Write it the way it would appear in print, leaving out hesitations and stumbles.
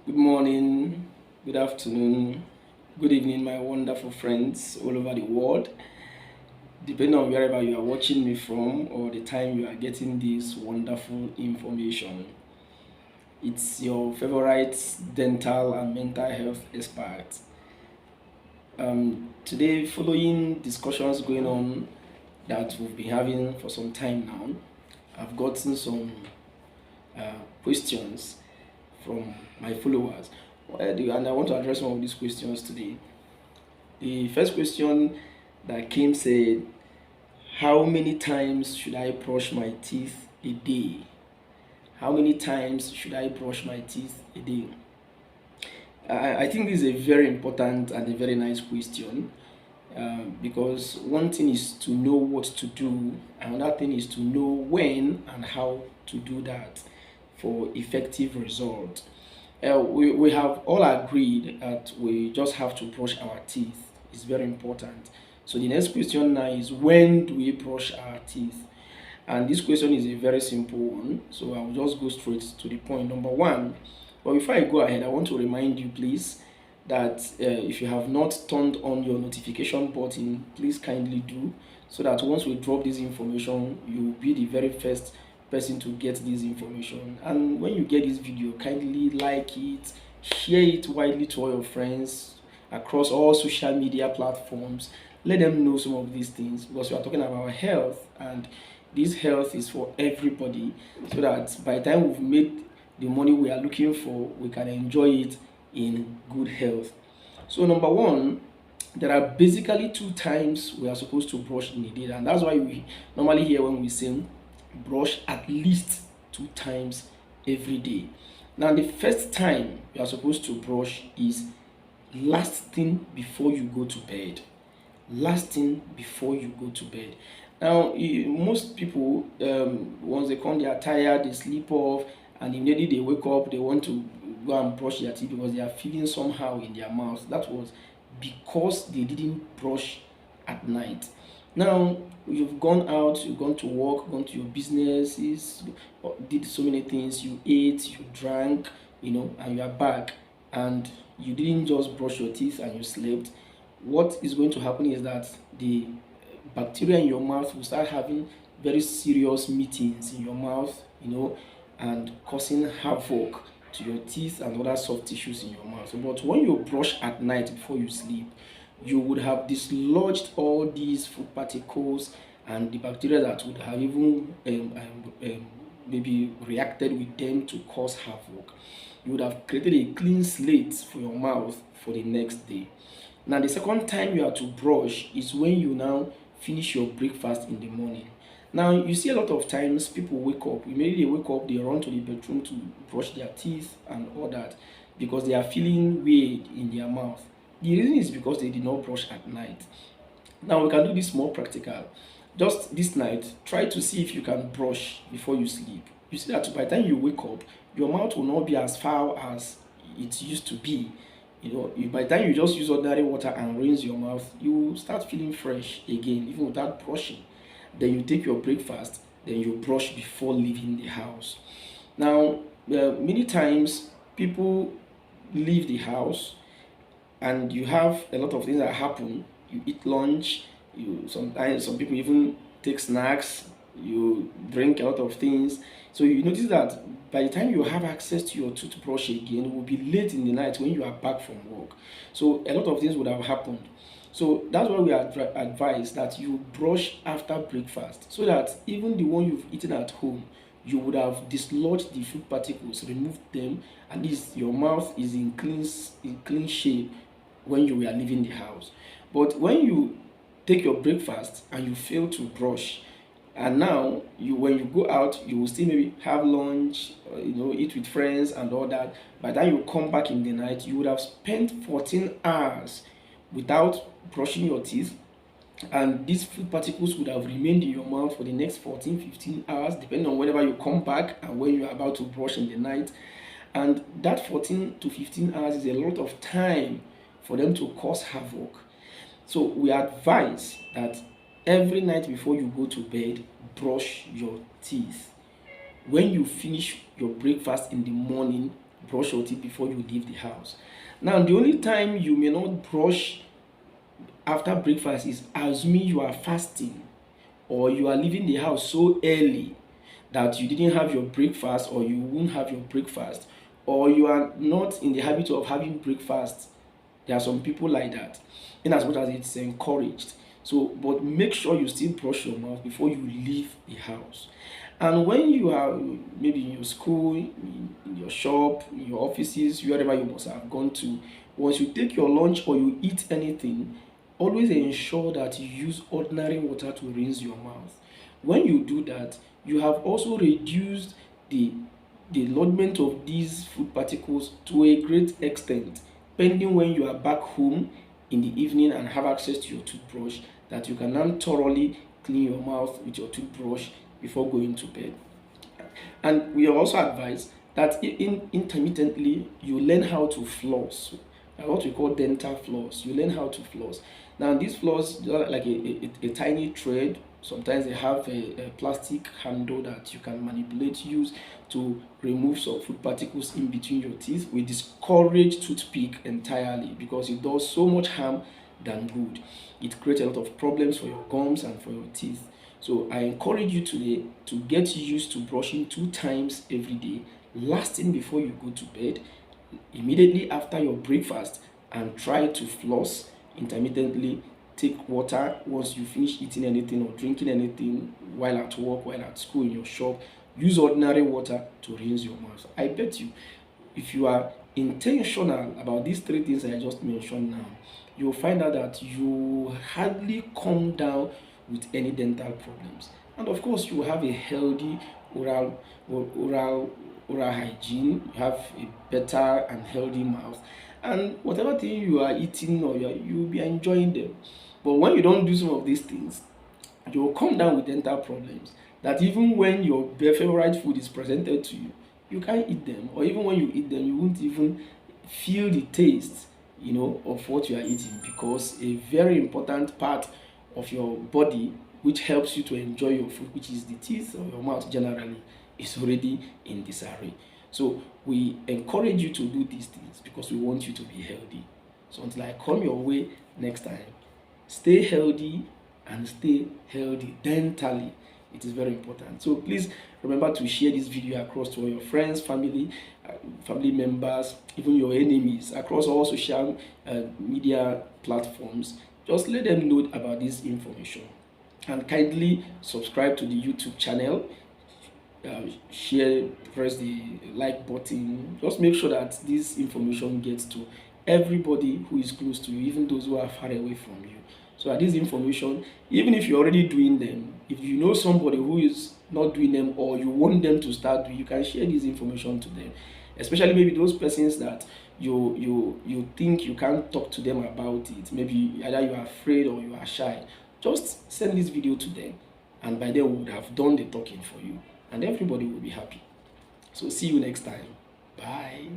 Good morning, good afternoon, good evening, my wonderful friends all over the world. Depending on wherever you are watching me from or the time you are getting this wonderful information, it's your favorite dental and mental health expert. Today, following discussions going on that we've been having for some time now, I've gotten some questions from my followers, and I want to address some of these questions today. The first question that came said, how many times should I brush my teeth a day? How many times should I brush my teeth a day? I think this is a very important and a very nice question, because one thing is to know what to do, another thing is to know when and how to do that for effective result. We have all agreed that we just have to brush our teeth. It's very important. So the next question now is, when do we brush our teeth? And this question is a very simple one. So I'll just go straight to the point. Number one, but before I go ahead, I want to remind you, please, that if you have not turned on your notification button, please kindly do, so that once we drop this information, you will be the very first person to get this information. And when you get this video, kindly like it, share it widely to all your friends across all social media platforms. Let them know some of these things, because we are talking about health, and this health is for everybody, so that by the time we've made the money we are looking for, we can enjoy it in good health. So number one, there are basically two times we are supposed to brush in a day, and that's why we normally hear when we say brush at least two times every day. Now the first time you are supposed to brush is last thing before you go to bed. Last thing before you go to bed. Now most people, once they come, they are tired, they sleep off, and immediately they wake up, they want to go and brush their teeth because they are feeling somehow in their mouth. That was because they didn't brush at night. Now you've gone out, you've gone to work, gone to your businesses, did so many things, you ate, you drank, and you are back, and you didn't just brush your teeth and you slept. What is going to happen is that the bacteria in your mouth will start having very serious meetings in your mouth, and causing havoc to your teeth and other soft tissues in your mouth. But when you brush at night before you sleep, you would have dislodged all these food particles and the bacteria that would have even maybe reacted with them to cause havoc. You would have created a clean slate for your mouth for the next day. Now the second time you have to brush is when you now finish your breakfast in the morning. Now you see a lot of times people wake up, immediately they wake up, they run to the bedroom to brush their teeth and all that, because they are feeling weird in their mouth. The reason is because they did not brush at night. Now we can do this more practical. Just this night, try to see if you can brush before you sleep. You see that by the time you wake up, your mouth will not be as foul as it used to be. By the time you just use ordinary water and rinse your mouth, you will start feeling fresh again, even without brushing. Then you take your breakfast, then you brush before leaving the house. Now, many times people leave the house, and you have a lot of things that happen. You eat lunch, you sometimes some people even take snacks, you drink a lot of things. So you notice that by the time you have access to your toothbrush again, it will be late in the night when you are back from work. So a lot of things would have happened. So that's why we advise that you brush after breakfast, so that even the one you've eaten at home, you would have dislodged the food particles, removed them. At least your mouth is in clean shape when you were leaving the house. But when you take your breakfast and you fail to brush, and now when you go out, you will still maybe have lunch, eat with friends and all that. By the time you come back in the night, you would have spent 14 hours without brushing your teeth, and these food particles would have remained in your mouth for the next 14-15 hours, depending on whenever you come back and when you're about to brush in the night. And that 14 to 15 hours is a lot of time for them to cause havoc. So we advise that every night before you go to bed, brush your teeth. When you finish your breakfast in the morning, brush your teeth before you leave the house. Now, the only time you may not brush after breakfast is assuming you are fasting, or you are leaving the house so early that you didn't have your breakfast, or you won't have your breakfast, or you are not in the habit of having breakfast. There are some people like that, in as much as it's encouraged. So, but make sure you still brush your mouth before you leave the house. And when you are maybe in your school, in your shop, in your offices, wherever you must have gone to, once you take your lunch or you eat anything, always ensure that you use ordinary water to rinse your mouth. When you do that, you have also reduced the lodgement of these food particles to a great extent, pending when you are back home in the evening and have access to your toothbrush, that you can now thoroughly clean your mouth with your toothbrush before going to bed. And we also advise that intermittently you learn how to floss, what we call dental floss. You learn how to floss. Now, these floss, they are like a tiny thread. Sometimes they have a plastic handle that you can manipulate, use to remove some food particles in between your teeth. We discourage toothpick entirely because it does so much harm than good. It creates a lot of problems for your gums and for your teeth. So I encourage you today to get used to brushing 2 times every day, last thing before you go to bed, immediately after your breakfast, and try to floss intermittently. Take water once you finish eating anything or drinking anything, while at work, while at school, in your shop. Use ordinary water to rinse your mouth. I bet you, if you are intentional about these 3 things I just mentioned now, you'll find out that you hardly come down with any dental problems. And of course, you will have a healthy oral hygiene. You have a better and healthy mouth, and whatever thing you are eating, or you'll be enjoying them. But when you don't do some of these things, you will come down with dental problems, that even when your favorite food is presented to you, you can't eat them, or even when you eat them, you won't even feel the taste, of what you are eating, because a very important part of your body, which helps you to enjoy your food, which is the teeth or your mouth generally, is already in disarray. So we encourage you to do these things because we want you to be healthy. So until I come your way next time, stay healthy and stay healthy dentally. It is very important. So please remember to share this video across to all your friends, family members, even your enemies, across all social media platforms. Just let them know about this information, and kindly subscribe to the YouTube channel. Share, press the like button. Just make sure that this information gets to everybody who is close to you, even those who are far away from you. So that this information, even if you're already doing them, if you know somebody who is not doing them, or you want them to start doing, you can share this information to them. Especially maybe those persons that you think you can't talk to them about it. Maybe either you are afraid or you are shy. Just send this video to them, and by then we would have done the talking for you, and everybody will be happy. So see you next time. Bye.